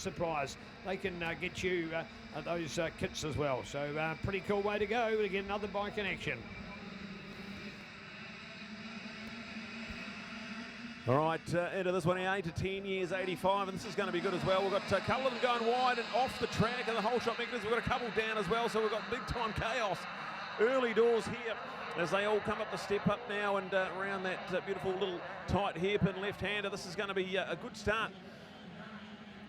kit suppliers. They can get you those kits as well. So pretty cool way to go to get another bike in action. All right, into this one here, 8 to 10 years, 85, and this is going to be good as well. We've got a couple of them going wide and off the track, and the whole shot mechanism. We've got a couple down as well, so we've got big time chaos early doors here as they all come up the step up now and around that beautiful little tight hairpin left-hander. This is going to be a good start.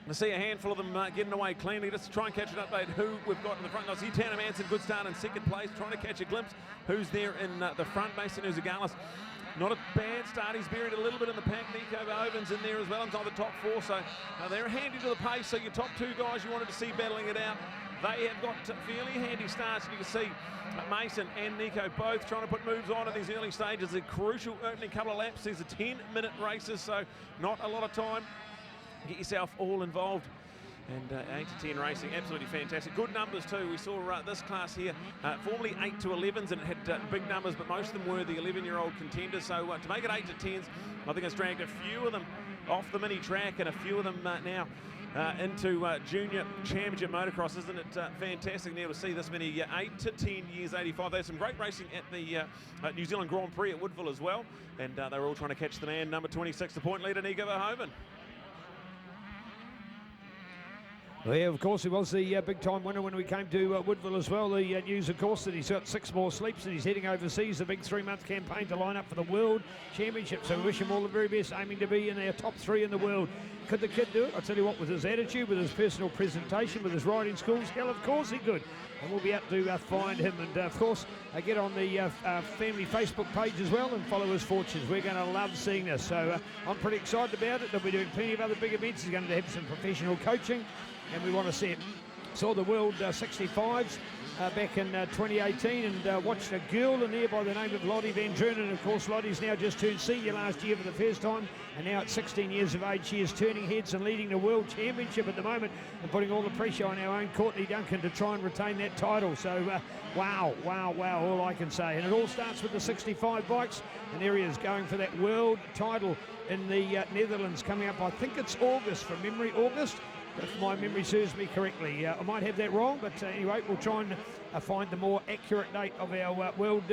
I see a handful of them getting away cleanly. Just to try and catch an update who we've got in the front. I see Tanner Manson, good start in second place, trying to catch a glimpse who's there in the front. Mason Uzagalis, not a bad start. He's buried a little bit in the pack. Nico Verhoeven's in there as well, inside the top four. So they're handy to the pace. So your top two guys you wanted to see battling it out, they have got fairly handy starts. And you can see Mason and Nico both trying to put moves on in these early stages. A crucial opening couple of laps. These are 10-minute races, so not a lot of time. Get yourself all involved. And 8 to 10 racing, absolutely fantastic. Good numbers too. We saw this class here, formerly 8 to 11s, and it had big numbers, but most of them were the 11-year-old contenders. So to make it 8 to 10s, I think it's dragged a few of them off the mini track and a few of them now into junior championship motocross. Isn't it fantastic now to see this many 8 to 10 years, 85. There's some great racing at the New Zealand Grand Prix at Woodville as well, and they were all trying to catch the man, number 26, the point leader, Nico Verhoeven. Well, yeah, of course, he was the big-time winner when we came to Woodville as well. The news, of course, that he's got 6 more sleeps and he's heading overseas, the big 3-month campaign to line up for the World Championship. So we wish him all the very best, aiming to be in our top 3 in the world. Could the kid do it? I'll tell you what, with his attitude, with his personal presentation, with his riding skills, hell, of course he could. And we'll be out to find him. And, of course, get on the family Facebook page as well and follow his fortunes. We're going to love seeing this. So I'm pretty excited about it. They'll be doing plenty of other big events. He's going to have some professional coaching, and we want to see it. Saw the World 65s back in 2018 and watched a girl in there by the name of Lottie Van Dreunen. And of course, Lottie's now just turned senior last year for the first time, and now at 16 years of age, she is turning heads and leading the World Championship at the moment and putting all the pressure on our own Courtney Duncan to try and retain that title. So wow, all I can say. And it all starts with the 65 bikes, and there he is going for that world title in the Netherlands coming up. I think it's August, from memory, August, if my memory serves me correctly. I might have that wrong, but anyway, we'll try and find the more accurate date of our World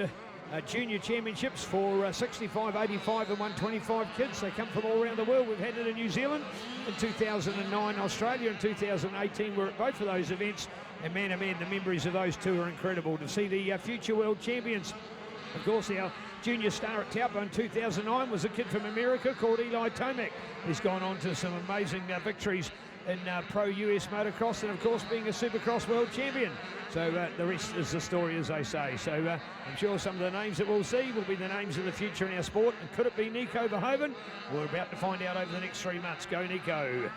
Junior Championships for 65, 85 and 125 kids. They come from all around the world. We've had it in New Zealand in 2009, Australia in 2018. We're at both of those events, and man, oh man, the memories of those two are incredible. To see the future world champions, of course, our junior star at Taupo in 2009 was a kid from America called Eli Tomac. He's gone on to some amazing victories in Pro US Motocross, and of course being a Supercross World Champion. So the rest is the story, as they say. So I'm sure some of the names that we'll see will be the names of the future in our sport. And could it be Nico Verhoeven? We're about to find out over the next 3 months. Go Nico.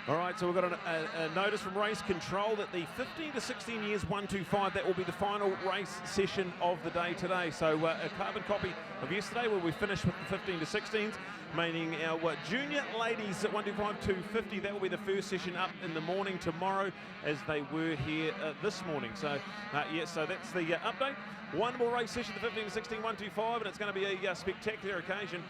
All right, so we've got a notice from Race Control that the 15 to 16 years 125, that will be the final race session of the day today. So a carbon copy of yesterday where we finished with the 15 to 16s, meaning our junior ladies at 125 250, that will be the first session up in the morning tomorrow as they were here this morning. So yes, so that's the update. One more race session, the 15 to 16 125, and it's going to be a spectacular occasion.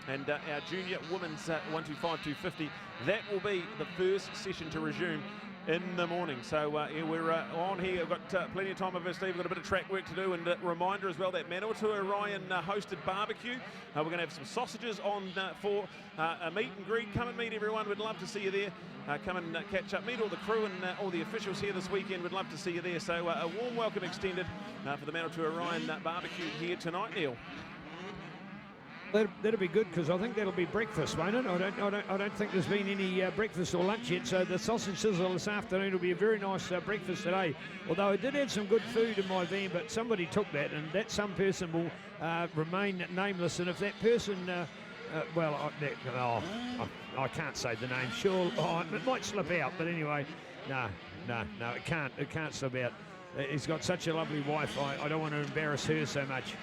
And our junior women's 125 250, that will be the first session to resume in the morning. So yeah, we're on here. We've got plenty of time over Steve. We've got a bit of track work to do, and reminder as well that Manawatu Orion hosted barbecue. We're going to have some sausages on for a meet and greet. Come and meet everyone. We'd love to see you there. Come and catch up, meet all the crew and all the officials here this weekend. We'd love to see you there. So a warm welcome extended for the Manawatu Orion barbecue here tonight, Neil. That'll be good, because I think that'll be breakfast, won't it? I don't think there's been any breakfast or lunch yet. So the sausage sizzle this afternoon will be a very nice breakfast today. Although I did have some good food in my van, but somebody took that, and that some person will remain nameless. And if that person, I can't say the name. Sure, it might slip out, but anyway, no, it can't. It can't slip out. He's got such a lovely wife. I don't want to embarrass her so much.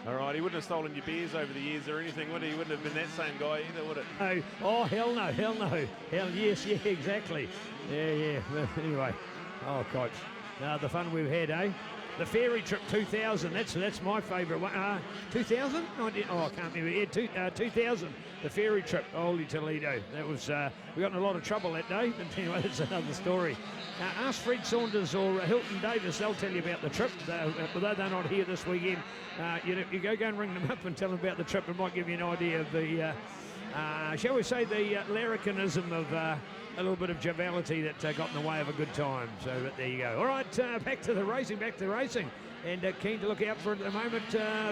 All right, he wouldn't have stolen your beers over the years or anything, would he? He wouldn't have been that same guy either, would it? Oh, hell no. Hell yes, yeah, exactly. Yeah. Anyway, oh, coach. The fun we've had, eh? The Fairy Trip 2000, that's my favourite one. 2000? Oh, I can't remember. Yeah, 2000. The Fairy Trip, Holy Toledo. That was, we got in a lot of trouble that day, but anyway, that's another story. Ask Fred Saunders or Hilton Davis, they'll tell you about the trip. Although they're not here this weekend, you go and ring them up and tell them about the trip. It might give you an idea of the, shall we say, the larrikinism of a little bit of joviality that got in the way of a good time. So but there you go. All right, back to the racing. And keen to look out for it at the moment,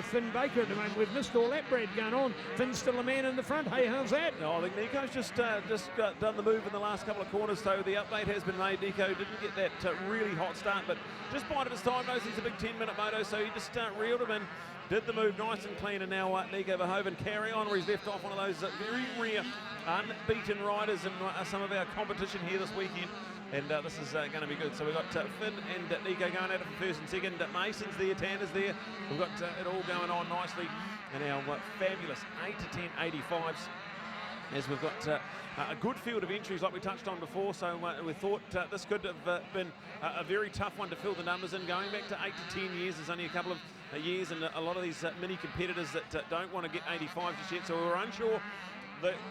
Finn Baker at the moment. We've missed all that, Brad, going on. Finn's still the man in the front. Hey, how's that? No, I think Nico's just done the move in the last couple of corners, so the update has been made. Nico didn't get that really hot start, but just bided his time. Knows he's a big 10-minute moto, so he just reeled him in. Did the move nice and clean, and now Nico Verhoeven carry on where he's left off, one of those very rare unbeaten riders in some of our competition here this weekend. And this is going to be good. So we've got Finn and Nico going at it for first and second. Mason's there, Tanner's there. We've got it all going on nicely. And our fabulous 8 to 10 85s. As we've got a good field of entries like we touched on before. So we thought this could have been a very tough one to fill the numbers in. Going back to 8 to 10 years, there's only a couple of years, and a lot of these mini competitors that don't want to get 85s just yet. So we were unsure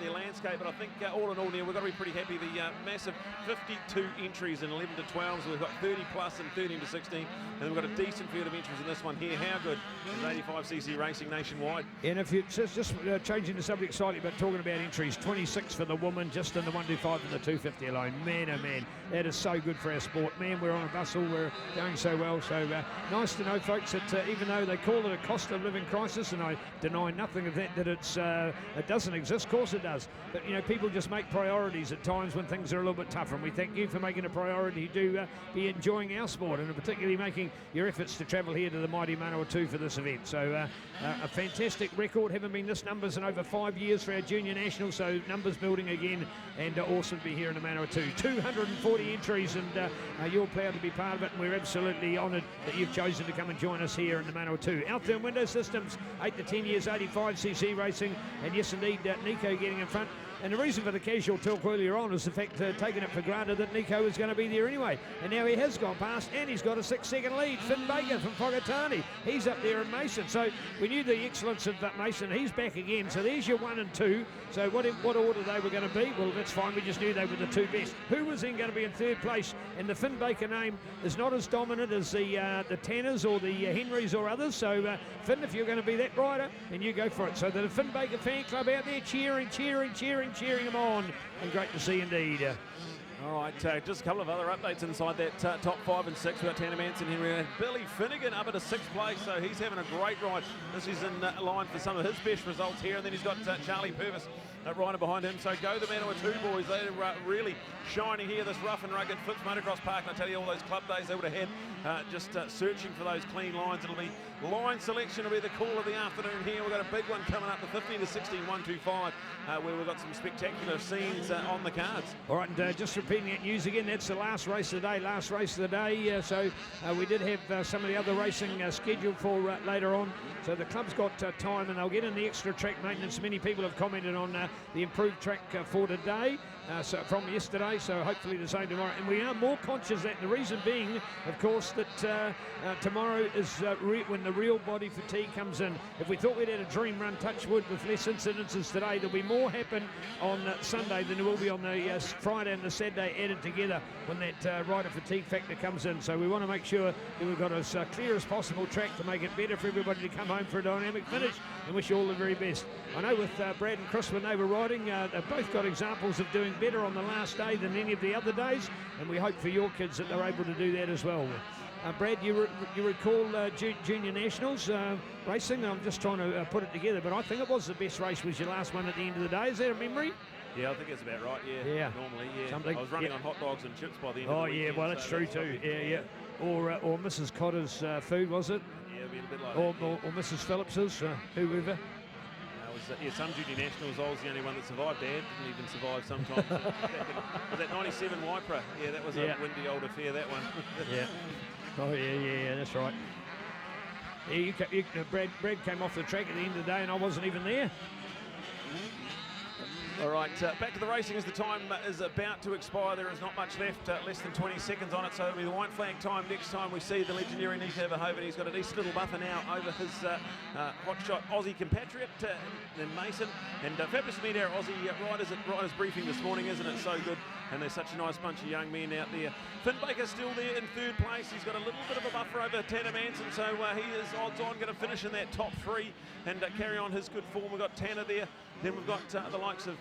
the landscape, but I think all in all there, we've got to be pretty happy. The massive 52 entries in 11 to 12s. We've got 30 plus in 13 to 16, and then we've got a decent field of entries in this one here. How good is 85cc racing nationwide? And if you just changing the subject slightly, but talking about entries, 26 for the woman, just in the 125 and the 250 alone. Man, oh man, that is so good for our sport. Man, we're on a bustle, we're going so well. So nice to know, folks, that even though they call it a cost of living crisis, and I deny nothing of that it doesn't exist. Of course it does, but you know, people just make priorities at times when things are a little bit tougher, and we thank you for making a priority to be enjoying our sport, and particularly making your efforts to travel here to the mighty Manawatu for this event. So a fantastic record, haven't been this numbers in over 5 years for our junior national, so numbers building again, and awesome to be here in the Manawatu. 240 entries, and you're proud to be part of it, and we're absolutely honoured that you've chosen to come and join us here in the Manawatu. Out-turn window systems, 8 to 10 years, 85cc racing, and yes indeed, Nico getting in front. And the reason for the casual talk earlier on is the fact taking it for granted that Nico was going to be there anyway. And now he has gone past, and he's got a 6-second lead. Finn Baker from Whakatane. He's up there in Mason. So we knew the excellence of Mason. He's back again. So there's your 1 and 2. So what order they were going to be? Well, that's fine. We just knew they were the two best. Who was then going to be in third place? And the Finn Baker name is not as dominant as the Tanners or the Henrys or others. So Finn, if you're going to be that rider, then you go for it. So the Finn Baker fan club out there cheering him on, and great to see indeed. All right, just a couple of other updates inside that top 5 and 6. We've got Tanner Manson here. We have Billy Finnegan up at a 6th place, so he's having a great ride. This is in line for some of his best results here, and then he's got Charlie Purvis rider behind him. So go the Manawatu boys. They're really shining here, this rough and rugged Flips Motocross Park. And I tell you, all those club days they would have had just searching for those clean lines. It'll be line selection will be the call of the afternoon here. We've got a big one coming up, the 15 to 16 125, where we've got some spectacular scenes on the cards. All right, and just repeating that news again, that's the last race of the day. So we did have some of the other racing scheduled for later on. So the club's got time, and they'll get in the extra track maintenance. Many people have commented on the improved track for today. So from yesterday, so hopefully the same tomorrow. And we are more conscious of that, the reason being, of course, that tomorrow is when the real body fatigue comes in. If we thought we'd had a dream run, touch wood, with less incidences today, there'll be more happen on Sunday than there will be on the Friday and the Saturday added together when that rider fatigue factor comes in. So we want to make sure that we've got as clear as possible track to make it better for everybody to come home for a dynamic finish, and wish you all the very best. I know with Brad and Chris, when they were riding, they've both got examples of doing better on the last day than any of the other days, and we hope for your kids that they're able to do that as well. Brad, you recall Junior Nationals racing? I'm just trying to put it together, but I think it was the best race was your last one at the end of the day. Is that a memory? Yeah, I think that's about right, yeah. Normally, yeah. Something, I was running on hot dogs and chips by the end of the weekend. Oh, yeah, well, that's true too. Yeah. Or Mrs. Cotter's food, was it? Yeah, it'd be a bit like that. Or Mrs. Phillips's, whoever. Some junior nationals, I was the only one that survived. Dad didn't even survive sometimes. Was that 97 Wypra? Yeah, that was a windy old affair, that one. Yeah. Oh, yeah, that's right. Yeah, Brad came off the track at the end of the day, and I wasn't even there. All right, back to the racing as the time is about to expire. There is not much left, less than 20 seconds on it, so it'll be the white flag time next time we see the legendary Nico Verhoeven. He's got a decent little buffer now over his hotshot Aussie compatriot, then Mason. And fabulous to meet our Aussie riders at Riders Briefing this morning, isn't it? So good. And there's such a nice bunch of young men out there. Finn Baker still there in third place. He's got a little bit of a buffer over Tanner Manson, so he is odds on going to finish in that top three and carry on his good form. We've got Tanner there. Then we've got the likes of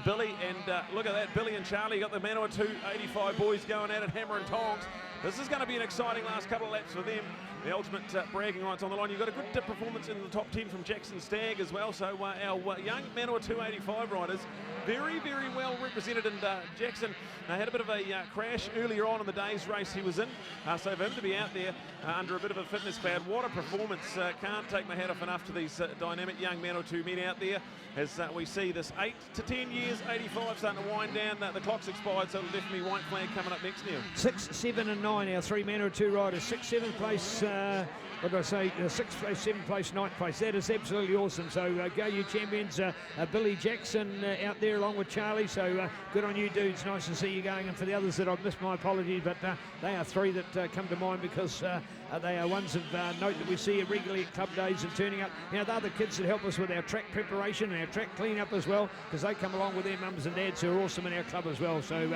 Billy, and look at that, Billy and Charlie got the Manua 285 boys going at it, hammer and tongs. This is going to be an exciting last couple of laps for them. The ultimate bragging rights on the line. You've got a good performance in the top 10 from Jackson Stagg as well. So our young Manua 285 riders, very, very well represented. And Jackson had a bit of a crash earlier on in the day's race he was in. So for him to be out there under a bit of a fitness cloud, what a performance. Can't take my hat off enough to these dynamic young Manua 2 men out there. As we see this 8 to 10 years, 85 starting to wind down. The clock's expired, so it'll definitely white flag coming up next, Neil. 6, 7 and 9, our three Manua 2 riders. 6th, 7th place, what did I say, 6th place, 7th place, 9th place. That is absolutely awesome. So go you champions, Billy Jackson out there along with Charlie. So good on you dudes, nice to see you going. And for the others that I've missed, my apologies, but they are three that come to mind because they are ones of note that we see regularly at club days and turning up. You know, they're the kids that help us with our track preparation and our track clean-up as well, because they come along with their mums and dads who are awesome in our club as well. So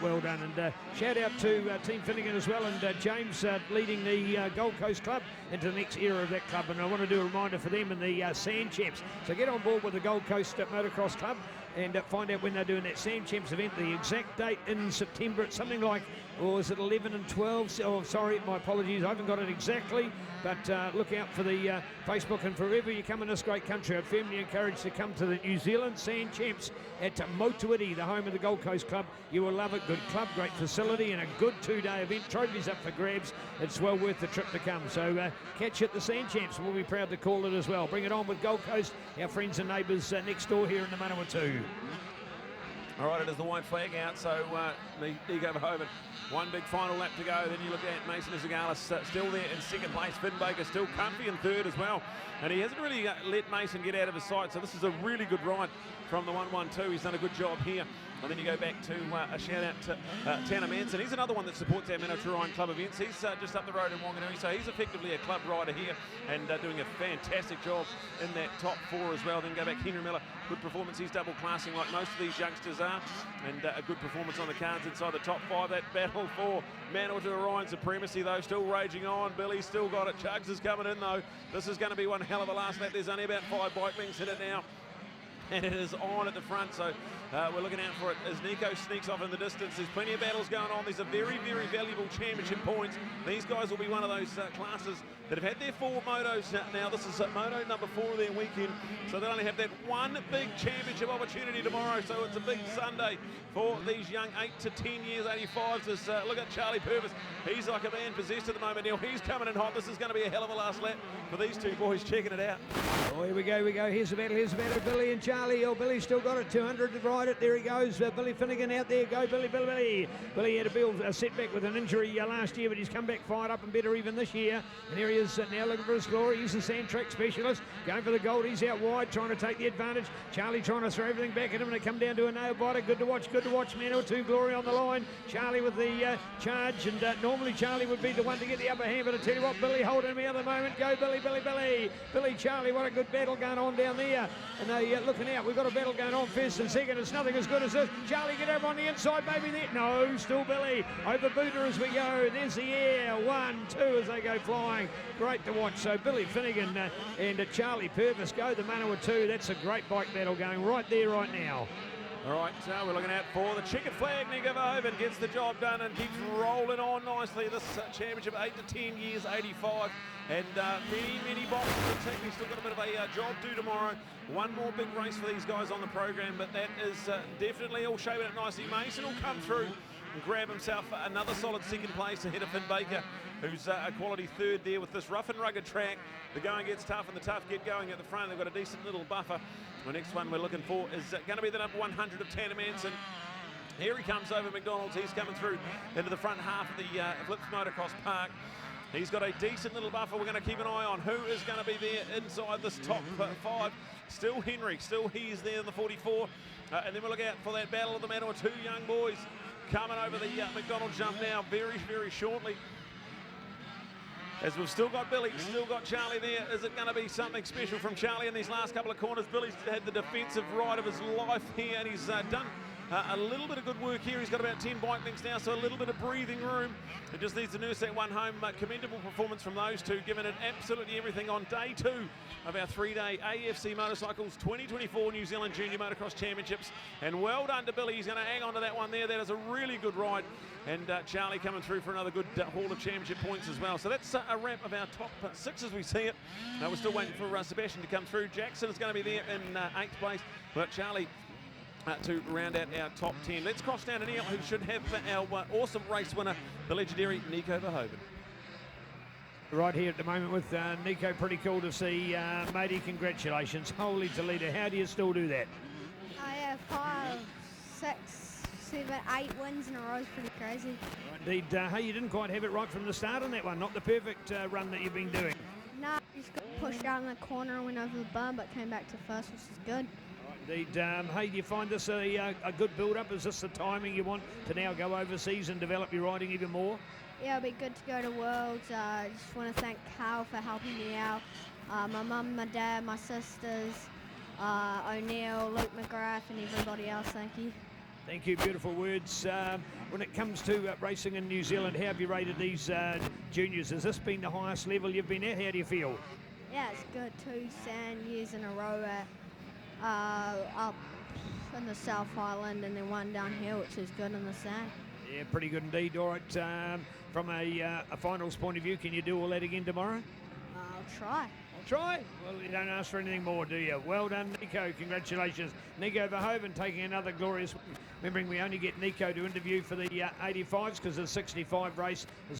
well done. And shout out to Team Finnegan as well, and James leading the Gold Coast Club into the next era of that club. And I want to do a reminder for them in the Sand Champs. So get on board with the Gold Coast Motocross Club and find out when they're doing that Sand Champs event. The exact date in September, it's something like, or is it 11 and 12? Oh, sorry, my apologies, I haven't got it exactly, but look out for the Facebook, and wherever you come in this great country, I'd firmly encourage to come to the New Zealand Sand Champs at Motuiti, the home of the Gold Coast Club. You will love it. Good club, great facility, and a good two-day event. Trophies up for grabs. It's well worth the trip to come. So catch you at the Sand Champs. We'll be proud to call it as well. Bring it on with Gold Coast, our friends and neighbours next door here in the Manawa 2. All right, it is the white flag out, so Nico Verhoeven. One big final lap to go. Then you look at Mason Zagalis still there in second place. Finn Baker still comfy in third as well. And he hasn't really let Mason get out of his sight. So this is a really good ride from the 112. He's done a good job here. And then you go back to a shout out to Tanner Manson. He's another one that supports our Manua Terrain Club events. He's just up the road in Wanganui, so he's effectively a club rider here and doing a fantastic job in that top four as well. Then go back Henry Miller, good performance. He's double classing like most of these youngsters are, and a good performance on the cards inside the top five. That battle for Manua Terrain supremacy though still raging on. Billy's still got it. Chugs is coming in though. This is going to be one hell of a last lap. There's only about 5 bike links in it now, and it is on at the front, so we're looking out for it as Nico sneaks off in the distance. There's plenty of battles going on. These are very, very valuable championship points. These guys will be one of those classes that have had their 4 motos now. This is moto number 4 of their weekend, so they only have that one big championship opportunity tomorrow, so it's a big Sunday for these young 8 to 10 years 85s. As, look at Charlie Purvis. He's like a man possessed at the moment, Neil. He's coming in hot. This is going to be a hell of a last lap for these two boys checking it out. Oh, here we go, Here's the battle, Billy and Charlie. Oh, Billy's still got it, 200 to ride it. There he goes, Billy Finnegan out there. Go, Billy. Billy had a setback with an injury last year, but he's come back fired up and better even this year. And here he is now looking for his glory. He's the sand track specialist. Going for the gold. He's out wide, trying to take the advantage. Charlie trying to throw everything back at him, and they come down to a nail biter. Good to watch, Manua 2 glory on the line. Charlie with the charge, and normally Charlie would be the one to get the upper hand, but I tell you what, Billy holding him out at the moment. Go, Billy. Billy, Charlie, what a good battle going on down there. And they looking out. We've got a battle going on first and second. It's nothing as good as this. Charlie, get over on the inside, baby. There. No, still Billy. Over Booter as we go. There's the air. 1, 2 as they go flying. Great to watch. So Billy Finnegan and Charlie Purvis go the Manawa 2. That's a great bike battle going right there right now. All right, so we're looking out for the checkered flag. Nico Verhoeven gets the job done and keeps rolling on nicely. This championship, 8 to 10 years, 85. And many boxes to tick. He's still got a bit of a job due tomorrow. One more big race for these guys on the program, but that is definitely all shaping up nicely. Mason will come through and grab himself another solid second place ahead of Finn Baker, who's a quality third there with this rough and rugged track. The going gets tough and the tough get going at the front. They've got a decent little buffer. The next one we're looking for is going to be the number 100 of Tanner Manson. Here he comes over McDonald's. He's coming through into the front half of the Flips Motocross Park. He's got a decent little buffer we're going to keep an eye on. Who is going to be there inside this top 5? Still Henry, still he is there in the 44. And then we'll look out for that battle of the medal. 2 young boys coming over the McDonald jump now very, very shortly. As we've still got Billy, still got Charlie there. Is it going to be something special from Charlie in these last couple of corners? Billy's had the defensive ride of his life here, and he's done a little bit of good work here. He's got about 10 bike lengths now, so a little bit of breathing room. He just needs to nurse that one home. Commendable performance from those two, giving it absolutely everything on day 2 of our 3-day AFC Motorcycles 2024 New Zealand Junior Motocross Championships. And well done to Billy. He's going to hang on to that one there. That is a really good ride. And Charlie coming through for another good haul of championship points as well. So that's a wrap of our top 6 as we see it. We're still waiting for Sebastian to come through. Jackson is going to be there in 8th place, but Charlie to round out our top 10. Let's cross down to Neil, who should have our awesome race winner, the legendary Nico Verhoeven. Right here at the moment with Nico, pretty cool to see. Matey, congratulations. Holy Toledo, how do you still do that? I have 5, 6, 7, 8 wins in a row. Is pretty crazy. Indeed. Hey, you didn't quite have it right from the start on that one. Not the perfect run that you've been doing. No, just got pushed out in the corner and went over the bump, but came back to first, which is good. Indeed. Hey, do you find this a good build-up? Is this the timing you want to now go overseas and develop your riding even more? Yeah, it'll be good to go to Worlds. I just want to thank Cal for helping me out. My mum, my dad, my sisters, O'Neill, Luke McGrath, and everybody else. Thank you. Thank you. Beautiful words. When it comes to racing in New Zealand, how have you rated these juniors? Has this been the highest level you've been at? How do you feel? Yeah, it's good. 2 sand years in a row up in the South Island, and then 1 down here, which is good in the sand. Yeah, pretty good indeed. All right, from a finals point of view, can you do all that again tomorrow? I'll try. I'll try. Well, you don't ask for anything more, do you? Well done, Nico. Congratulations. Nico Verhoeven taking another glorious win. Remembering we only get Nico to interview for the 85s because the 65 race is